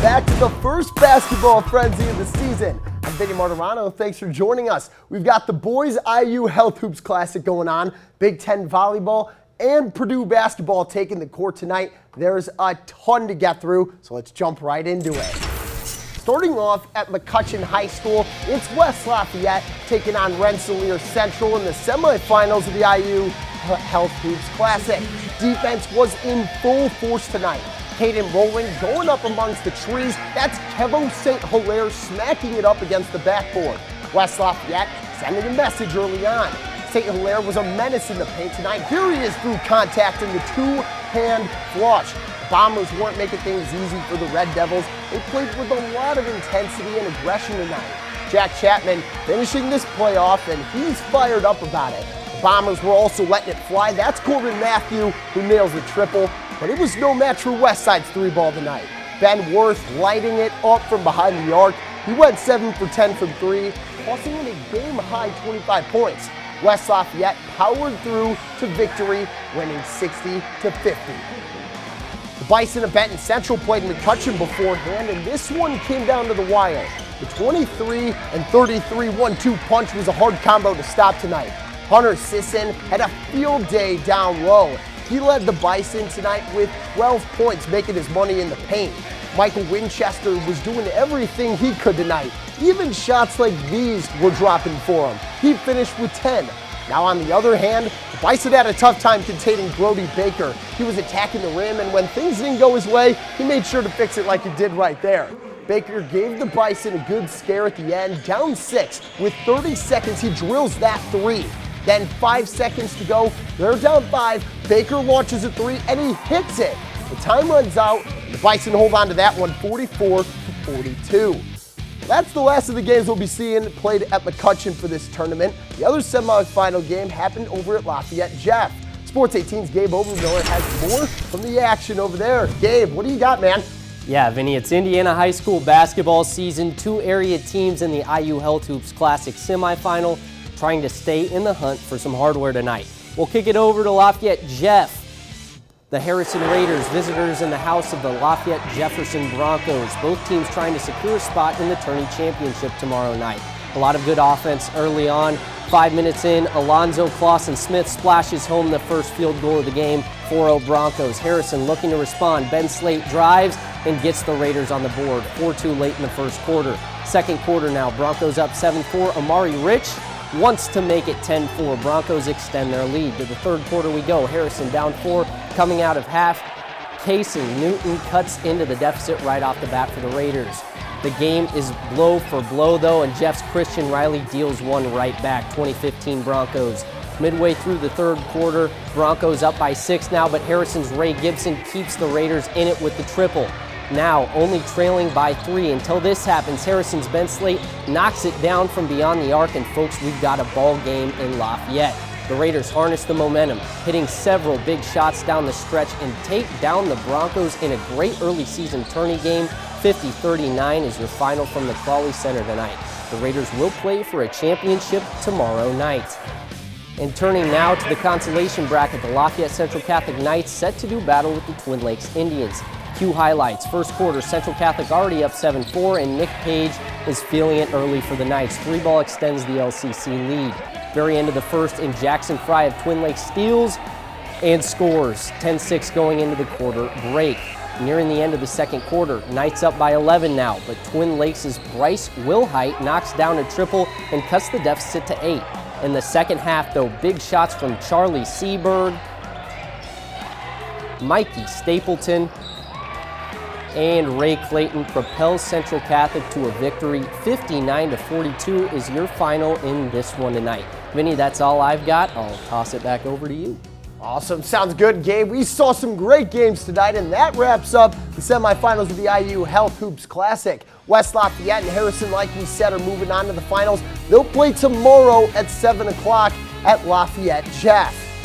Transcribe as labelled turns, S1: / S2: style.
S1: Welcome back to the first basketball frenzy of the season. I'm Vinny Martirano. Thanks for joining us. We've got the boys IU Health Hoops Classic going on, Big Ten volleyball, and Purdue basketball taking the court tonight. There's a ton to get through, so let's jump right into it. Starting off at McCutcheon High School, it's West Lafayette taking on Rensselaer Central in the semifinals of the IU Health Hoops Classic. Defense was in full force tonight. Caden Rowland going up amongst the trees. That's Kevo St. Hilaire smacking it up against the backboard. West Lafayette sending a message early on. St. Hilaire was a menace in the paint tonight. Here he is through contact in the two-hand flush. Bombers weren't making things easy for the Red Devils. They played with a lot of intensity and aggression tonight. Jack Chapman finishing this playoff, and he's fired up about it. The Bombers were also letting it fly. That's Corbin Matthew who nails the triple, but it was no match for Westside's three ball tonight. Ben Worth lighting it up from behind the arc. He went 7 for 10 from three, tossing in a game-high 25 points. West Lafayette powered through to victory, winning 60-50. The Bison of Benton Central played McCutcheon beforehand, and this one came down to the wire. The 23 and 33 1-2 punch was a hard combo to stop tonight. Hunter Sisson had a field day down low. He led the Bison tonight with 12 points, making his money in the paint. Michael Winchester was doing everything he could tonight. Even shots like these were dropping for him. He finished with 10. Now on the other hand, the Bison had a tough time containing Brody Baker. He was attacking the rim, and when things didn't go his way, he made sure to fix it like he did right there. Baker gave the Bison a good scare at the end, down 6. With 30 seconds, he drills that three. Then 5 seconds to go, they're down 5. Baker launches a three, and he hits it. The time runs out, and the Bison hold on to that one 44-42. That's the last of the games we'll be seeing played at McCutcheon for this tournament. The other semifinal game happened over at Lafayette Jeff. Sports 18's Gabe Overmiller has more from the action over there. Gabe, what do you got, man?
S2: Yeah, Vinny, it's Indiana high school basketball season. 2 area teams in the IU Health Hoops Classic semifinal trying to stay in the hunt for some hardware tonight. We'll kick it over to Lafayette Jeff. The Harrison Raiders, visitors in the house of the Lafayette Jefferson Broncos. Both teams trying to secure a spot in the tourney championship tomorrow night. A lot of good offense early on. 5 minutes in, Alonzo Clausen-Smith splashes home the first field goal of the game. 4-0 Broncos. Harrison looking to respond. Ben Slate drives and gets the Raiders on the board. 4-2 late in the first quarter. Second quarter now, Broncos up 7-4. Amari Rich wants to make it 10-4. Broncos extend their lead. To the third quarter we go. Harrison down 4 coming out of half. Casey Newton cuts into the deficit right off the bat for the Raiders. The game is blow for blow though, and Jeff's Christian Riley deals one right back. 2015 Broncos. Midway through the third quarter, Broncos up by 6 now, but Harrison's Ray Gibson keeps the Raiders in it with the triple. Now only trailing by 3 until this happens. Harrison's Ben Slate knocks it down from beyond the arc, and folks, we've got a ball game in Lafayette. The Raiders harness the momentum, hitting several big shots down the stretch and take down the Broncos in a great early season tourney game. 50-39 is your final from the Crawley Center tonight. The Raiders will play for a championship tomorrow night. And turning now to the consolation bracket, the Lafayette Central Catholic Knights set to do battle with the Twin Lakes Indians. Few highlights. First quarter, Central Catholic already up 7-4, and Nick Page is feeling it early for the Knights. 3-ball extends the LCC lead. Very end of the first, and Jackson Fry of Twin Lakes steals and scores. 10-6 going into the quarter break. Nearing the end of the second quarter, Knights up by 11 now, but Twin Lakes' Bryce Wilhite knocks down a triple and cuts the deficit to 8. In the second half, though, big shots from Charlie Seaberg, Mikey Stapleton, and Ray Clayton propels Central Catholic to a victory. 59-42 is your final in this one tonight. Vinny, that's all I've got. I'll toss it back over to you.
S1: Awesome. Sounds good, Gabe. We saw some great games tonight, and that wraps up the semifinals of the IU Health Hoops Classic. West Lafayette and Harrison, like we said, are moving on to the finals. They'll play tomorrow at 7 o'clock at Lafayette Jeff.